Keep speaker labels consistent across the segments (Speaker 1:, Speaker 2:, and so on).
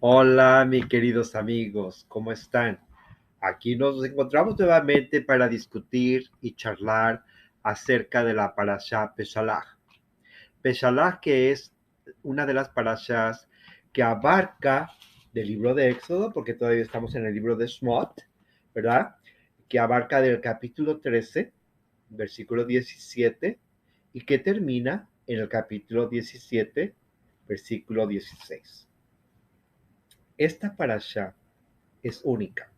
Speaker 1: Hola, mis queridos amigos, ¿cómo están? Aquí nos encontramos nuevamente para discutir y charlar acerca de la parashá Peshalach. Peshalach, que es una de las parashas que abarca del libro de Éxodo, porque todavía estamos en el libro de Shmot, ¿verdad? Que abarca del capítulo 13, versículo 17, y que termina en el capítulo 17, versículo 16. Esta parashá es única.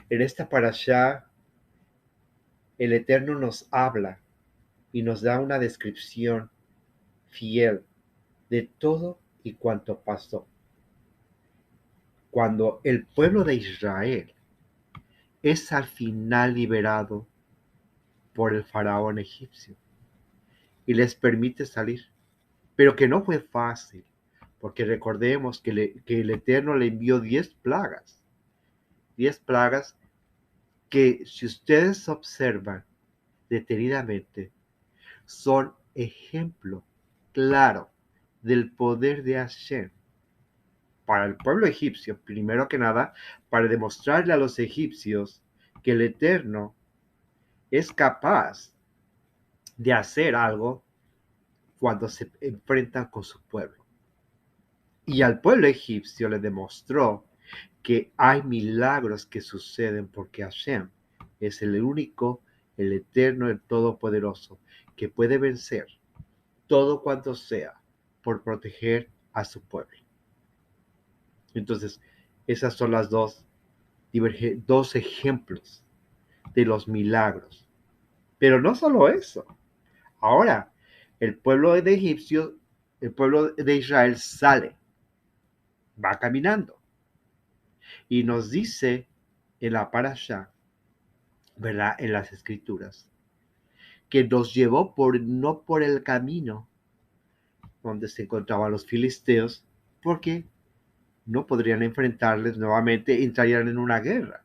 Speaker 1: En esta parashá, el Eterno nos habla y nos da una descripción fiel de todo y cuanto pasó. Cuando el pueblo de Israel es al final liberado por el faraón egipcio y les permite salir, pero que no fue fácil, porque recordemos que el Eterno le envió 10 plagas que si ustedes observan detenidamente, son ejemplo claro del poder de Hashem para el pueblo egipcio, primero que nada, para demostrarle a los egipcios que el Eterno es capaz de hacer algo cuando se enfrentan con su pueblo. Y al pueblo egipcio le demostró que hay milagros que suceden porque Hashem es el único, el eterno, el todopoderoso, que puede vencer todo cuanto sea por proteger a su pueblo. Entonces, esas son las dos ejemplos de los milagros. Pero no solo eso. Ahora, el pueblo de egipcio, el pueblo de Israel sale, va caminando y nos dice en la parasha, ¿verdad? En las escrituras, que nos llevó no por el camino donde se encontraban los filisteos, porque no podrían enfrentarles nuevamente y entrarían en una guerra.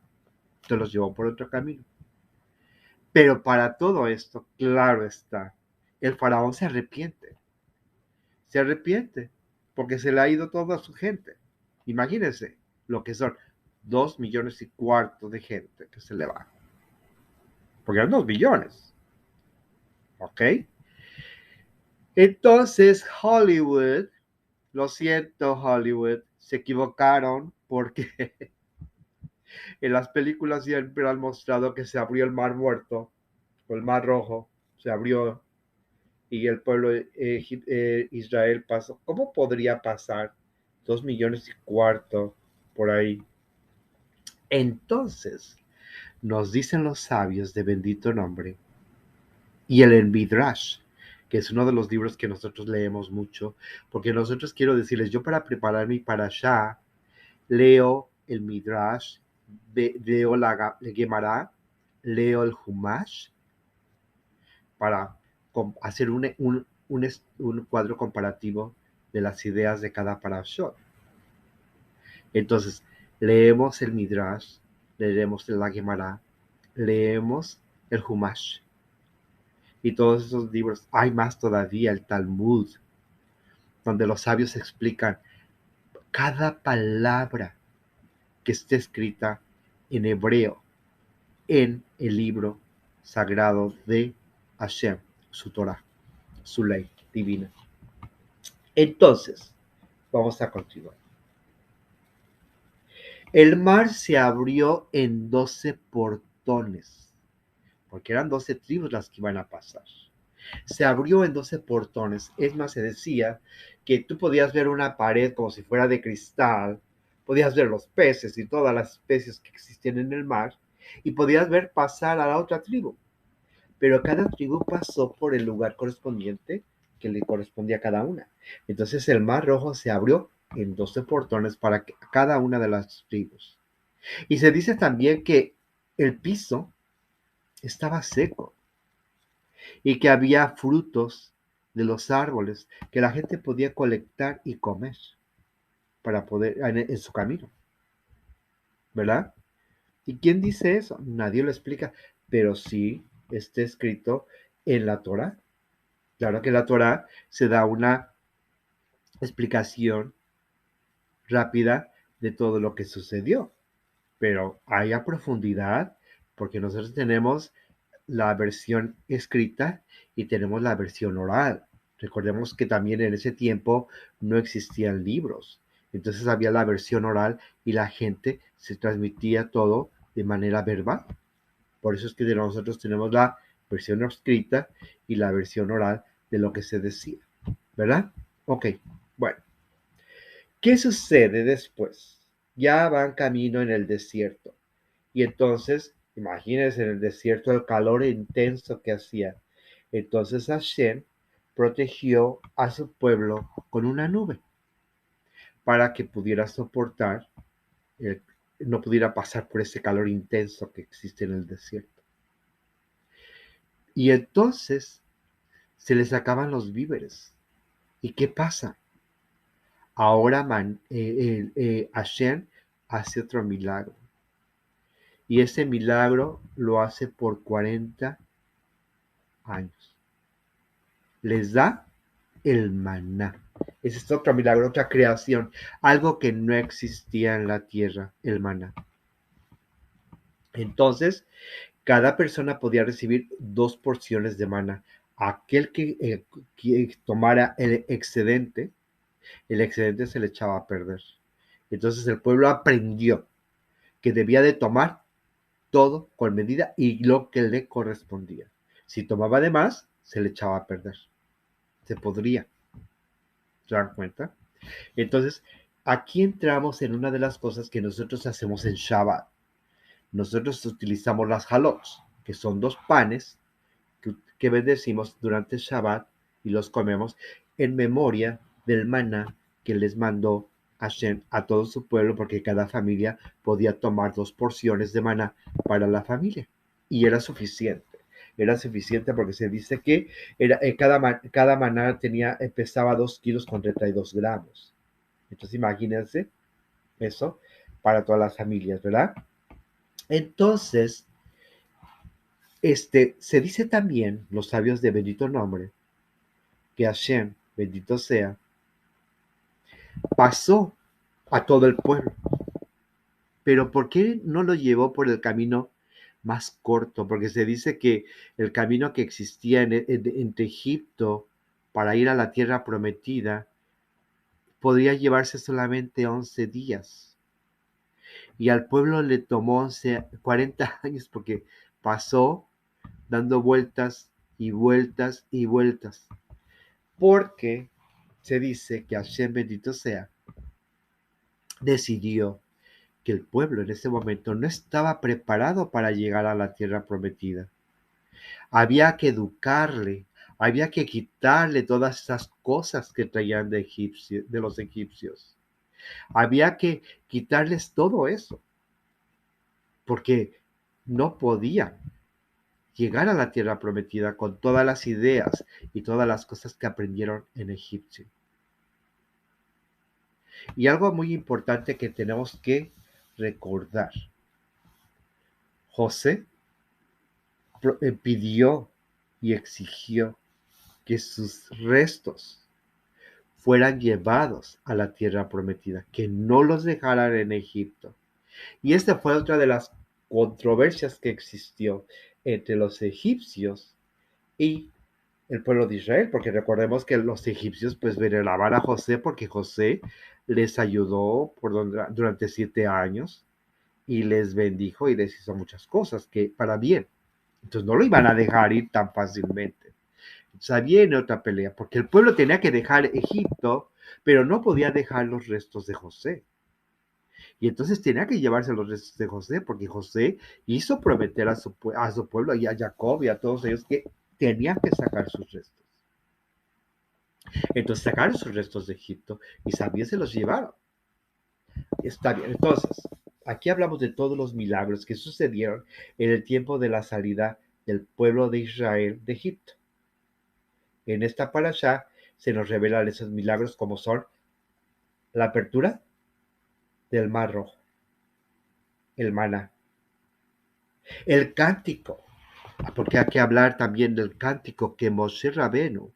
Speaker 1: Se los llevó por otro camino. Pero para todo esto, claro está, el faraón se arrepiente, porque se le ha ido toda su gente. Imagínense lo que son 2,4 millones de gente que se le va, porque eran 2 millones, ¿ok? Entonces Hollywood, lo siento Hollywood, se equivocaron porque en las películas siempre han mostrado que se abrió el mar muerto, o el mar rojo, se abrió y el pueblo de Israel pasó. ¿Cómo podría pasar 2,4 millones por ahí? Entonces, nos dicen los sabios de bendito nombre, y el Midrash, que es uno de los libros que nosotros leemos mucho, porque nosotros quiero decirles, yo para preparar mi parashá, leo el Midrash, leo la Gemara, leo el Humash, para hacer un cuadro comparativo de las ideas de cada parashot. Entonces, leemos el Midrash, leemos la Gemara, leemos el Humash y todos esos libros. Hay más todavía, el Talmud, donde los sabios explican cada palabra que esté escrita en hebreo en el libro sagrado de Hashem, su Torah, su ley divina. Entonces, vamos a continuar. El mar se abrió en 12 portones, porque eran 12 tribus las que iban a pasar. Se abrió en 12 portones. Es más, se decía que tú podías ver una pared como si fuera de cristal, podías ver los peces y todas las especies que existían en el mar, y podías ver pasar a la otra tribu. Pero cada tribu pasó por el lugar correspondiente que le correspondía a cada una. Entonces el mar rojo se abrió en 12 portones para cada una de las tribus. Y se dice también que el piso estaba seco y que había frutos de los árboles que la gente podía colectar y comer para poder en su camino, ¿verdad? ¿Y quién dice eso? Nadie lo explica, pero sí está escrito en la Torá. Claro que en la Torá se da una explicación rápida de todo lo que sucedió, pero hay a profundidad porque nosotros tenemos la versión escrita y tenemos la versión oral. Recordemos que también en ese tiempo no existían libros, entonces había la versión oral y la gente se transmitía todo de manera verbal. Por eso es que nosotros tenemos la versión escrita y la versión oral de lo que se decía, ¿verdad? Ok, bueno. ¿Qué sucede después? Ya van camino en el desierto. Y entonces, imagínense en el desierto el calor intenso que hacía. Entonces Hashem protegió a su pueblo con una nube para que pudiera soportar, eh, no pudiera pasar por ese calor intenso que existe en el desierto. Y entonces se les acaban los víveres. ¿Y qué pasa? Ahora Hashem hace otro milagro. Y ese milagro lo hace por 40 años. Les da el maná. Ese es otro milagro, otra creación, algo que no existía en la tierra, el maná. Entonces, cada persona podía recibir 2 porciones de maná. Aquel que tomara el excedente se le echaba a perder. Entonces el pueblo aprendió que debía de tomar todo con medida y lo que le correspondía. Si tomaba de más, se le echaba a perder. Se podría. ¿Se dan cuenta? Entonces, aquí entramos en una de las cosas que nosotros hacemos en Shabbat. Nosotros utilizamos las halots, que son 2 panes que bendecimos durante Shabbat y los comemos en memoria del maná que les mandó Hashem a todo su pueblo, porque cada familia podía tomar 2 porciones de maná para la familia. Y era suficiente. Era suficiente porque se dice que cada maná pesaba 2 kilos con 32 gramos. Entonces imagínense eso para todas las familias, ¿verdad? Entonces, se dice también, los sabios de bendito nombre, que Hashem, bendito sea, pasó a todo el pueblo. Pero ¿por qué no lo llevó por el camino más corto? Porque se dice que el camino que existía entre Egipto para ir a la tierra prometida podría llevarse solamente 11 días. Y al pueblo le tomó 40 años porque pasó dando vueltas y vueltas y vueltas. Porque se dice que Hashem, bendito sea, decidió que el pueblo en ese momento no estaba preparado para llegar a la tierra prometida. Había que educarle, había que quitarle todas esas cosas que traían de los egipcios. Había que quitarles todo eso, porque no podían llegar a la tierra prometida con todas las ideas y todas las cosas que aprendieron en Egipto. Y algo muy importante que tenemos que recordar. José pidió y exigió que sus restos fueran llevados a la tierra prometida, que no los dejaran en Egipto. Y esta fue otra de las controversias que existió entre los egipcios y el pueblo de Israel, porque recordemos que los egipcios pues veneraban a José porque José les ayudó durante 7 años y les bendijo y les hizo muchas cosas que para bien. Entonces no lo iban a dejar ir tan fácilmente. Entonces viene otra pelea, porque el pueblo tenía que dejar Egipto, pero no podía dejar los restos de José. Y entonces tenía que llevarse los restos de José, porque José hizo prometer a su pueblo y a Jacob y a todos ellos que tenían que sacar sus restos. Entonces sacaron sus restos de Egipto y también se los llevaron. Está bien, entonces, aquí hablamos de todos los milagros que sucedieron en el tiempo de la salida del pueblo de Israel de Egipto. En esta parashá se nos revelan esos milagros como son la apertura del mar rojo, el maná, el cántico, porque hay que hablar también del cántico que Moshe Rabenu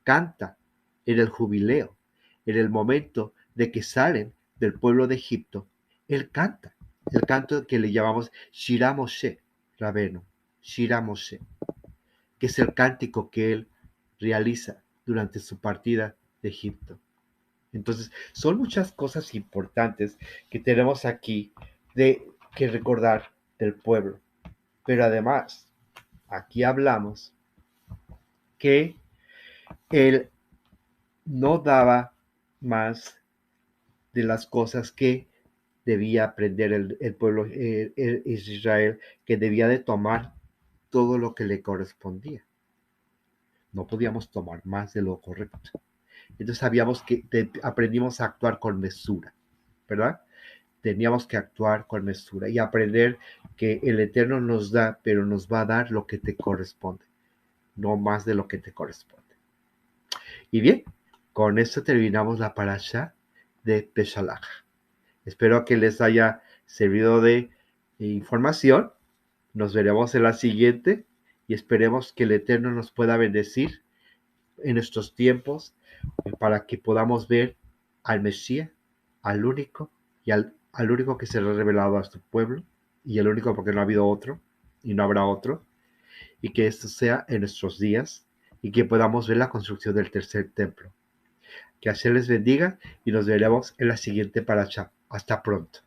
Speaker 1: canta en el jubileo, en el momento de que salen del pueblo de Egipto, él canta el canto que le llamamos Shira Moshe Rabenu, Shira Moshe, que es el cántico que él realiza durante su partida de Egipto. Entonces, son muchas cosas importantes que tenemos aquí que recordar del pueblo. Pero además, aquí hablamos que él no daba más de las cosas que debía aprender el pueblo Israel, que debía de tomar todo lo que le correspondía. No podíamos tomar más de lo correcto. Entonces sabíamos que aprendimos a actuar con mesura, ¿verdad? Teníamos que actuar con mesura y aprender que el Eterno nos da, pero nos va a dar lo que te corresponde, no más de lo que te corresponde. Y bien, con esto terminamos la parasha de Peshalach. Espero que les haya servido de información. Nos veremos en la siguiente y esperemos que el Eterno nos pueda bendecir en estos tiempos para que podamos ver al Mesías, al único y al único que se le ha revelado a su pueblo y el único porque no ha habido otro y no habrá otro, y que esto sea en nuestros días y que podamos ver la construcción del tercer templo. Que Hashem les bendiga y nos veremos en la siguiente paracha. Hasta pronto.